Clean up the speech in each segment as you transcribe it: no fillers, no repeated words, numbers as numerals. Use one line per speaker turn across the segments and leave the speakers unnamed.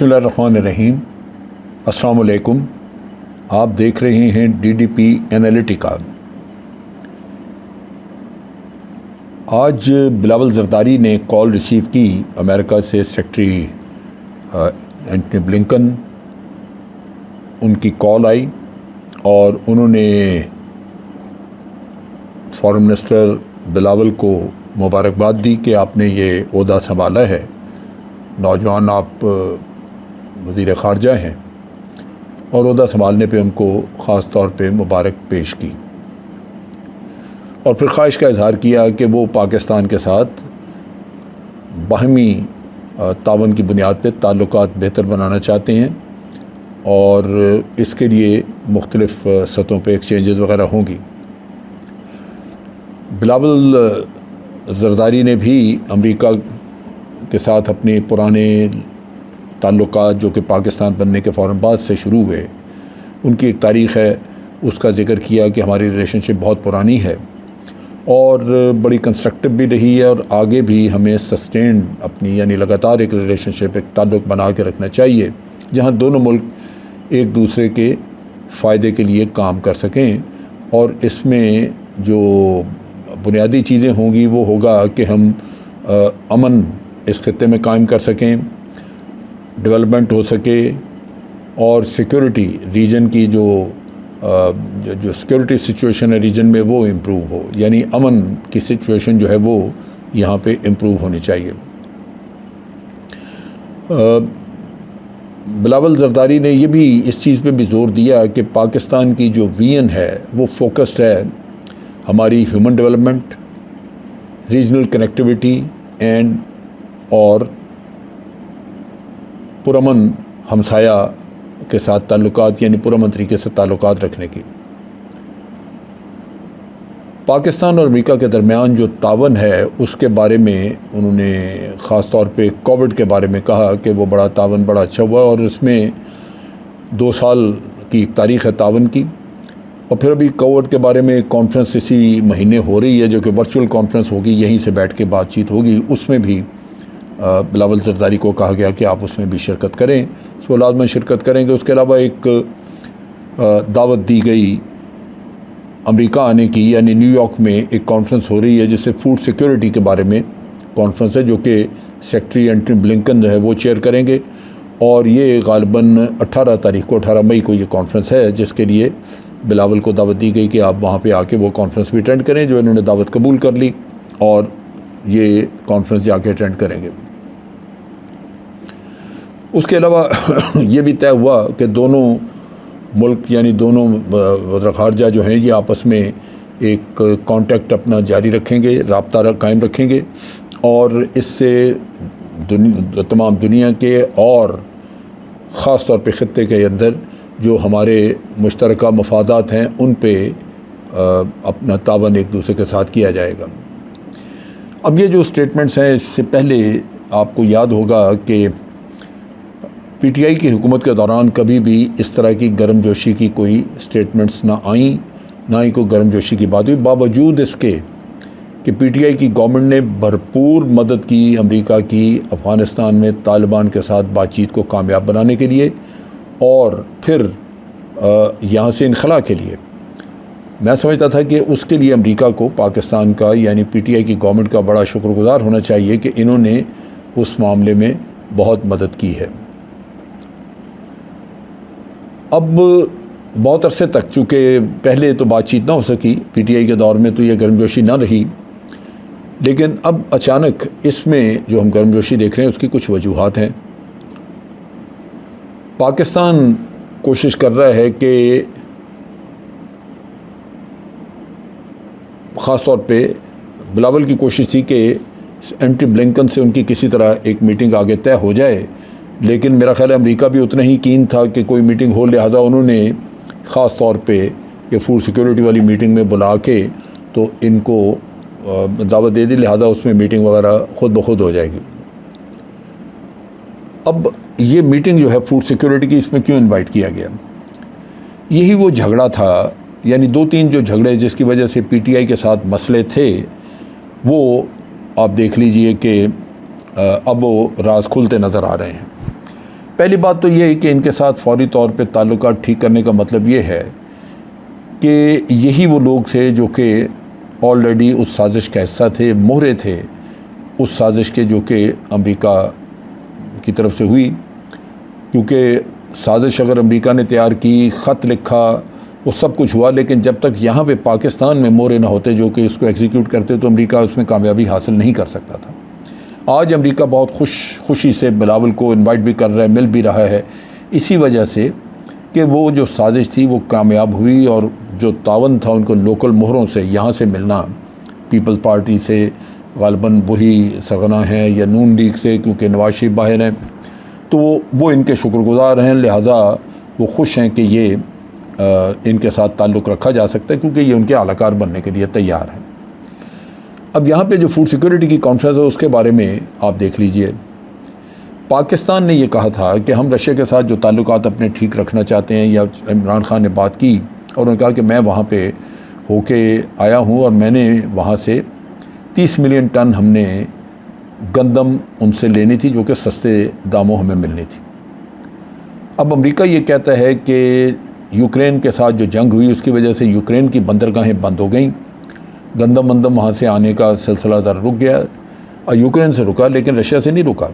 बिस्मिल्लाहिर्रहमानिर्रहीम। अस्सलाम वालेकुम। आप देख रहे हैं DDP एनालिटिका। आज बिलावल ज़रदारी ने कॉल रिसीव की अमेरिका से सेक्रेटरी एंटनी ब्लिंकन। उनकी कॉल आई और उन्होंने फॉरेन मिनिस्टर बिलावल को मुबारकबाद दी कि आपने ये ओहदा संभाला है। नौजवान आप वज़ीर ख़ारजा हैं और ओहदा संभालने पे उनको ख़ास तौर पे मुबारक पेश की और फिर ख्वाहिश का इज़हार किया कि वो पाकिस्तान के साथ बाहमी तावन की बुनियाद पे ताल्लुकात बेहतर बनाना चाहते हैं और इसके लिए मुख्तलिफ़ सतहों पे एक्सचेंजेस वगैरह होंगी। बिलावल ज़रदारी ने भी अमेरिका के साथ अपने पुराने ताल्लुकात जो कि पाकिस्तान बनने के फ़ौरन बाद से शुरू हुए, उनकी एक तारीख़ है, उसका ज़िक्र किया कि हमारी रिलेशनशिप बहुत पुरानी है और बड़ी कंस्ट्रक्टिव भी रही है और आगे भी हमें सस्टेन अपनी यानी लगातार एक रिलेशनशिप, एक ताल्लुक़ बना के रखना चाहिए जहाँ दोनों मुल्क एक दूसरे के फ़ायदे के लिए काम कर सकें। और इसमें जो बुनियादी चीज़ें होंगी वो होगा कि हम अमन इस खित्ते में कायम कर सकें, डेवलपमेंट हो सके और सिक्योरिटी रीजन की जो सिक्योरिटी सिचुएशन है रीजन में वो इम्प्रूव हो, यानी अमन की सिचुएशन जो है वो यहाँ पे इम्प्रूव होनी चाहिए। बिलावल ज़रदारी ने ये भी इस चीज़ पे भी ज़ोर दिया कि पाकिस्तान की जो विजन है वो फोकस्ड है हमारी human development, regional connectivity and और पुरअमन हमसाया के साथ ताल्लुकात यानी पुरअमन तरीके से ताल्लुकात रखने की। पाकिस्तान और अमेरिका के दरमियान जो तावन है उसके बारे में उन्होंने ख़ास तौर पे कोविड के बारे में कहा कि वो बड़ा तावन बड़ा अच्छा हुआ और उसमें 2 साल की तारीख़ है तावन की। और फिर अभी कोविड के बारे में कॉन्फ्रेंस इसी महीने हो रही है जो कि वर्चुअल कॉन्फ्रेंस होगी, यहीं से बैठ के बातचीत होगी। उसमें भी बिलावल ज़रदारी को कहा गया कि आप उसमें भी शिरकत करें, सो लाज़मन शिरकत करेंगे। उसके अलावा एक दावत दी गई अमेरिका आने की, यानी न्यूयॉर्क में एक कॉन्फ्रेंस हो रही है जिससे फूड सिक्योरिटी के बारे में कॉन्फ्रेंस है जो कि सेक्रेटरी एंटनी ब्लिंकन जो है वो चेयर करेंगे और ये ग़ालिबन 18 तारीख को 18 मई को ये कॉन्फ्रेंस है जिसके लिए बिलावल को दावत दी गई कि आप वहाँ पे आके वो कॉन्फ्रेंस भी अटेंड करें, जो इन्होंने दावत कबूल कर ली और ये कॉन्फ्रेंस जाके अटेंड करेंगे। उसके अलावा ये भी तय हुआ कि दोनों मुल्क यानी दोनों वज़ीर ख़ारजा जो हैं ये आपस में एक कांटेक्ट अपना जारी रखेंगे, राब्ता कायम रखेंगे और इससे तमाम दुनिया के और ख़ास तौर पे ख़ित्ते के अंदर जो हमारे मुश्तरका मफादात हैं उन पे अपना तावन एक दूसरे के साथ किया जाएगा। अब ये जो स्टेटमेंट्स हैं, इससे पहले आपको याद होगा कि PTI की हुकूमत के दौरान कभी भी इस तरह की गर्मजोशी की कोई स्टेटमेंट्स ना आई, ना ही कोई गर्मजोशी की बात हुई, बावजूद इसके कि PTI की गवर्नमेंट ने भरपूर मदद की अमेरिका की अफ़गानिस्तान में तालिबान के साथ बातचीत को कामयाब बनाने के लिए और फिर यहाँ से इनखला के लिए। मैं समझता था कि उसके लिए अमेरिका को पाकिस्तान का यानी PTI की गवर्नमेंट का बड़ा शुक्रगुज़ार होना चाहिए कि इन्होंने उस मामले में बहुत मदद की है। अब बहुत अरसे तक, चूँकि पहले तो बातचीत ना हो सकी PTI के दौर में, तो ये गर्मजोशी ना रही, लेकिन अब अचानक इसमें जो हम गर्मजोशी देख रहे हैं उसकी कुछ वजूहात हैं। पाकिस्तान कोशिश कर रहा है कि ख़ास तौर पे बिलावल की कोशिश थी कि एंटनी ब्लिंकन से उनकी किसी तरह एक मीटिंग आगे तय हो जाए, लेकिन मेरा ख्याल है अमेरिका भी उतना ही कीन था कि कोई मीटिंग हो, लिहाजा उन्होंने ख़ास तौर पे ये फूड सिक्योरिटी वाली मीटिंग में बुला के तो इनको दावत दे दी, लिहाजा उसमें मीटिंग वगैरह ख़ुद ब खुद हो जाएगी। अब ये मीटिंग जो है फूड सिक्योरिटी की, इसमें क्यों इनवाइट किया गया? यही वो झगड़ा था, यानी 2-3 जो झगड़े जिसकी वजह से PTI के साथ मसले थे वो आप देख लीजिए कि अब वो राज खुलते नज़र आ रहे हैं। पहली बात तो ये है कि इनके साथ फौरी तौर पे ताल्लुकात ठीक करने का मतलब ये है कि यही वो लोग थे जो कि ऑलरेडी उस साजिश का हिस्सा थे, मोहरे थे उस साजिश के, जो कि अमेरिका की तरफ से हुई। क्योंकि साजिश अगर अमेरिका ने तैयार की, ख़त लिखा, वो सब कुछ हुआ, लेकिन जब तक यहाँ पे पाकिस्तान में मोहरे ना होते जो कि इसको एग्जीक्यूट करते, तो अमेरिका उसमें कामयाबी हासिल नहीं कर सकता था। आज अमेरिका बहुत खुशी से बिलावल को इनवाइट भी कर रहा है, मिल भी रहा है, इसी वजह से कि वो जो साजिश थी वो कामयाब हुई। और जो तावन था उनको लोकल मोहरों से, यहाँ से मिलना, पीपल्स पार्टी से ग़ालिबन वही सरगना हैं या नून लीग से, क्योंकि नवाज शरीफ बाहर हैं, तो वो इनके शुक्रगुज़ार हैं। लिहाजा वो खुश हैं कि ये इनके साथ ताल्लुक़ रखा जा सकता है, क्योंकि ये उनके आलाकार बनने के लिए तैयार हैं। अब यहाँ पे जो फूड सिक्योरिटी की कॉन्फ्रेंस है उसके बारे में आप देख लीजिए। पाकिस्तान ने ये कहा था कि हम रशिया के साथ जो ताल्लुकात अपने ठीक रखना चाहते हैं, या इमरान खान ने बात की और उन्होंने कहा कि मैं वहाँ पे होके आया हूँ और मैंने वहाँ से 30 मिलियन टन हमने गंदम उनसे लेनी थी, जो कि सस्ते दामों हमें मिलनी थी। अब अमेरिका ये कहता है कि यूक्रेन के साथ जो जंग हुई उसकी वजह से यूक्रेन की बंदरगाहें बंद हो गईं, गंदम वहाँ से आने का सिलसिला ज़रा रुक गया, और यूक्रेन से रुका लेकिन रशिया से नहीं रुका।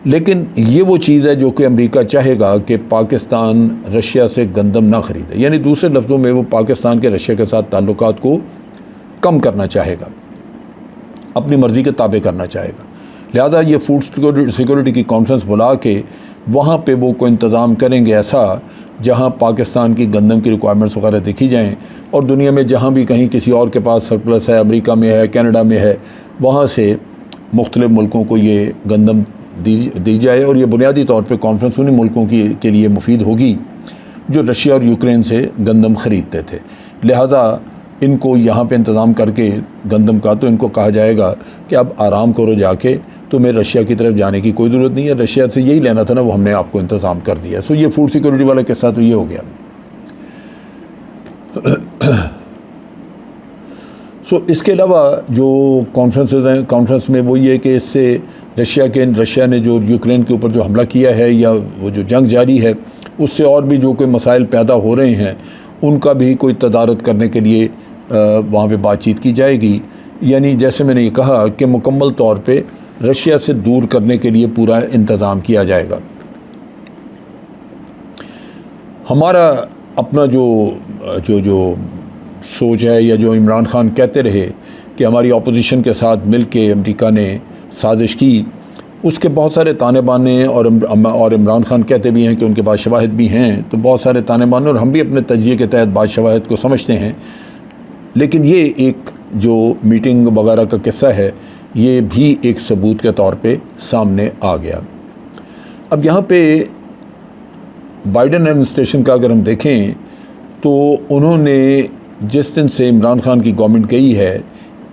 लेकिन ये वो चीज़ है जो कि अमेरिका चाहेगा कि पाकिस्तान रशिया से गंदम ना ख़रीदे, यानी दूसरे लफ्ज़ों में वो पाकिस्तान के रशिया के साथ ताल्लुकात को कम करना चाहेगा, अपनी मर्ज़ी के ताबे करना चाहेगा। लिहाजा ये फूड सिक्योरिटी की कॉन्फ्रेंस बुला के वहाँ पे वो कोई इंतज़ाम करेंगे ऐसा जहाँ पाकिस्तान की गंदम की रिक्वायरमेंट्स वगैरह देखी जाएँ, और दुनिया में जहाँ भी कहीं किसी और के पास सरप्लस है, अमेरिका में है, कनाडा में है, वहाँ से मुख्तलिफ़ मुल्कों को ये गंदम दी जाए। और ये बुनियादी तौर पे कॉन्फ्रेंस उन्हीं मुल्कों के लिए मुफीद होगी जो रशिया और यूक्रेन से गंदम ख़रीदते थे। लिहाजा इनको यहाँ पे इंतज़ाम करके गंदम का, तो इनको कहा जाएगा कि अब आराम करो जाके, तुम्हें रशिया की तरफ जाने की कोई ज़रूरत नहीं है, रशिया से यही लेना था ना, वो हमने आपको इंतज़ाम कर दिया। सो ये फूड सिक्योरिटी वाला किस्सा तो ये हो गया। सो इसके अलावा जो कॉन्फ्रेंसेस हैं, कॉन्फ्रेंस में वो ये कि इससे रशिया ने जो यूक्रेन के ऊपर जो हमला किया है या वो जो जंग जारी है, उससे और भी जो कोई मसाइल पैदा हो रहे हैं उनका भी कोई तदारत करने के लिए वहाँ पे बातचीत की जाएगी। यानी जैसे मैंने ये कहा कि मुकम्मल तौर पे रशिया से दूर करने के लिए पूरा इंतज़ाम किया जाएगा। हमारा अपना जो सोच है, या जो इमरान खान कहते रहे कि हमारी अपोजिशन के साथ मिल के अमरीका ने साजिश की, उसके बहुत सारे ताने बाने, और इमरान खान कहते भी हैं कि उनके पास शवाहिद भी हैं, तो बहुत सारे ताने बाने, और हम भी अपने तजिए के तहत बाद शवाहिद को समझते हैं। लेकिन ये एक जो मीटिंग वगैरह का किस्सा है, ये भी एक सबूत के तौर पे सामने आ गया। अब यहाँ पे बाइडेन एडमिनिस्ट्रेशन का अगर हम देखें तो उन्होंने जिस दिन से इमरान खान की गवर्नमेंट गई है,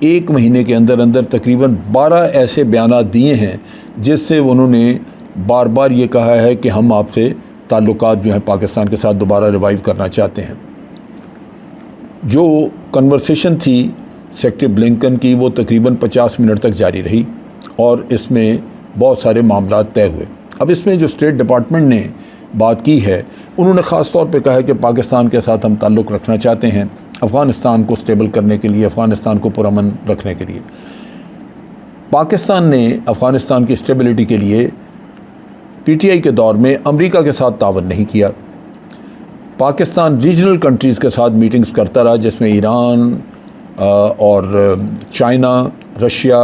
1 महीने के अंदर अंदर तकरीबन 12 ऐसे बयानात दिए हैं जिससे उन्होंने बार बार ये कहा है कि हम आपसे ताल्लुकात जो है पाकिस्तान के साथ दोबारा रिवाइव करना चाहते हैं। जो कन्वर्सेशन थी सेक्रेटरी ब्लिंकन की, वो तकरीबन 50 मिनट तक जारी रही और इसमें बहुत सारे मामला तय हुए। अब इसमें जो स्टेट डिपार्टमेंट ने बात की है, उन्होंने ख़ास तौर पे कहा है कि पाकिस्तान के साथ हम ताल्लुक़ रखना चाहते हैं अफ़गानिस्तान को स्टेबल करने के लिए, अफ़गानिस्तान को पुरअमन रखने के लिए। पाकिस्तान ने अफ़गानिस्तान की स्टेबिलिटी के लिए पीटीआई के दौर में अमेरिका के साथ तावन नहीं किया। पाकिस्तान रीजनल कंट्रीज़ के साथ मीटिंग्स करता रहा, जिसमें ईरान और चाइना, रशिया,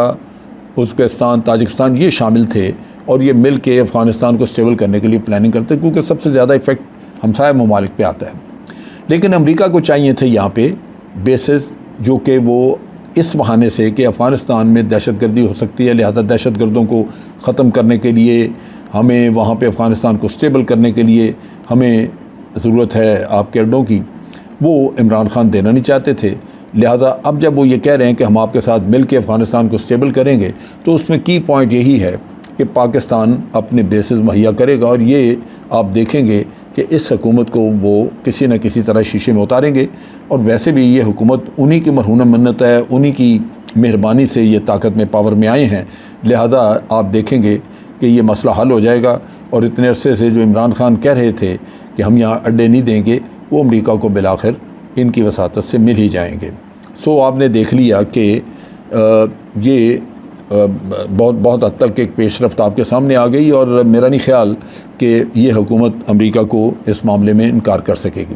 उज़्बेकिस्तान, ताजिकिस्तान ये शामिल थे, और ये मिल के अफ़गानिस्तान को स्टेबल करने के लिए प्लानिंग करते, क्योंकि सबसे ज़्यादा इफ़ेक्ट हमसाया ममालिक पे आता है। लेकिन अमेरिका को चाहिए थे यहाँ पे बेसिस जो कि वो इस बहाने से कि अफ़गानिस्तान में दहशतगर्दी हो सकती है, लिहाजा दहशतगर्दों को ख़त्म करने के लिए हमें वहाँ पे अफ़गानिस्तान को स्टेबल करने के लिए हमें ज़रूरत है आपके अड्डों की, वो इमरान खान देना नहीं चाहते थे। लिहाजा अब जब वो ये कह रहे हैं कि हम आपके साथ मिल के अफ़गानिस्तान को स्टेबल करेंगे, तो उसमें की पॉइंट यही है कि पाकिस्तान अपने बेसिस मुहैया करेगा, और ये आप देखेंगे कि इस हुकूमत को वो किसी न किसी तरह शीशे में उतारेंगे। और वैसे भी ये हुकूमत उन्हीं की मरहून मन्नत है, उन्हीं की मेहरबानी से ये ताकत में, पावर में आए हैं। लिहाजा आप देखेंगे कि ये मसला हल हो जाएगा और इतने अरसे से जो इमरान खान कह रहे थे कि हम यहाँ अड्डे नहीं देंगे, वो अमेरिका को बिलाखिर इनकी वसातत से मिल ही जाएंगे। सो आपने देख लिया कि ये बहुत हद तक एक पेशरफ्त आपके सामने आ गई, और मेरा नहीं ख्याल कि ये हुकूमत अमेरिका को इस मामले में इनकार कर सकेगी।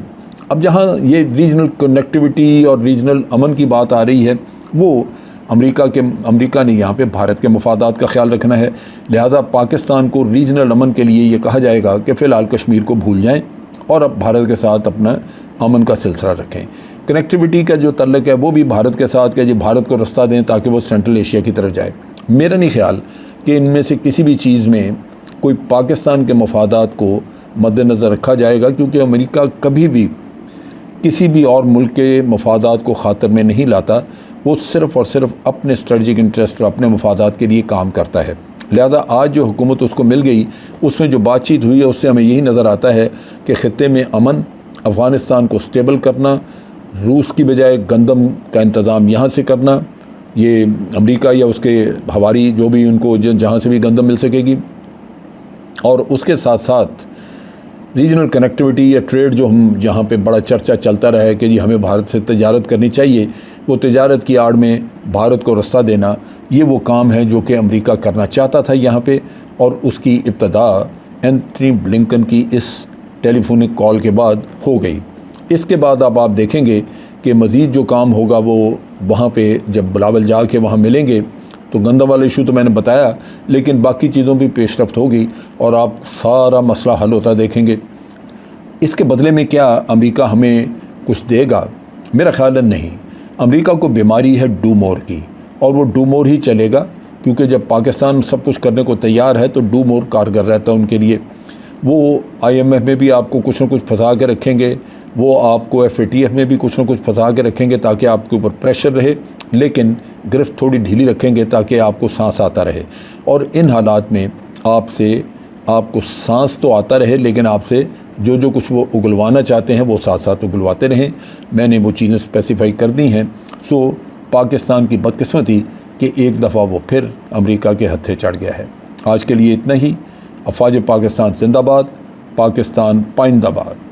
अब जहाँ ये रीजनल कनेक्टिविटी और रीजनल अमन की बात आ रही है, वो अमेरिका ने यहाँ पे भारत के मफादात का ख्याल रखना है। लिहाजा पाकिस्तान को रीजनल अमन के लिए ये कहा जाएगा कि फ़िलहाल कश्मीर को भूल जाएं और अब भारत के साथ अपना अमन का सिलसिला रखें। कनेक्टिविटी का जो तल्लक है वो भी भारत के साथ कि जी भारत को रास्ता दें ताकि वो सेंट्रल एशिया की तरफ जाए। मेरा नहीं ख्याल कि इनमें से किसी भी चीज़ में कोई पाकिस्तान के मफादात को मद्देनज़र रखा जाएगा, क्योंकि अमेरिका कभी भी किसी भी और मुल्क के मफादात को ख़ातर में नहीं लाता। वो सिर्फ़ और सिर्फ अपने स्ट्रेटजिक इंटरेस्ट और अपने मफादात के लिए काम करता है। लिहाजा आज जो हुकूमत उसको मिल गई, उसमें जो बातचीत हुई है उससे हमें यही नज़र आता है कि ख़ित्ते में अमन, अफ़गानिस्तान को स्टेबल करना, रूस की बजाय गंदम का इंतज़ाम यहाँ से करना, ये अमेरिका या उसके हवारी जो भी उनको जहाँ से भी गंदम मिल सकेगी, और उसके साथ साथ रीजनल कनेक्टिविटी या ट्रेड जो हम जहाँ पे बड़ा चर्चा चलता रहा है कि जी हमें भारत से तजारत करनी चाहिए, वो तजारत की आड़ में भारत को रास्ता देना, ये वो काम है जो कि अमेरिका करना चाहता था यहाँ पे, और उसकी इब्तदा एंथनी ब्लिंकन की इस टेलीफोनिक कॉल के बाद हो गई। इसके बाद अब आप देखेंगे कि मज़ीद जो काम होगा वो वहाँ पे जब बिलावल जा के वहाँ मिलेंगे तो गंदम वाला इशू तो मैंने बताया, लेकिन बाकी चीज़ों भी पेशरफ्त होगी और आप सारा मसला हल होता देखेंगे। इसके बदले में क्या अमेरिका हमें कुछ देगा? मेरा ख्याल नहीं। अमेरिका को बीमारी है डू मोर की, और वो डू मोर ही चलेगा, क्योंकि जब पाकिस्तान सब कुछ करने को तैयार है तो डू मोर कारगर रहता है उनके लिए। वो IMF में भी आपको कुछ न कुछ फंसा के रखेंगे, वो आपको FATF में भी कुछ न कुछ फंसा के रखेंगे ताकि आपके ऊपर प्रेशर रहे, लेकिन गिरफ्त थोड़ी ढीली रखेंगे ताकि आपको सांस आता रहे। और इन हालात में आपको सांस तो आता रहे, लेकिन आपसे जो कुछ वो उगलवाना चाहते हैं वो साथ साथ उगलवाते रहें। मैंने वो चीज़ें स्पेसिफाई कर दी हैं। सो पाकिस्तान की बदकिस्मती कि एक दफ़ा वो फिर अमेरिका के हत्थे चढ़ गया है। आज के लिए इतना ही। अफवाज पाकिस्तान जिंदाबाद, पाकिस्तान पाइंदाबाद।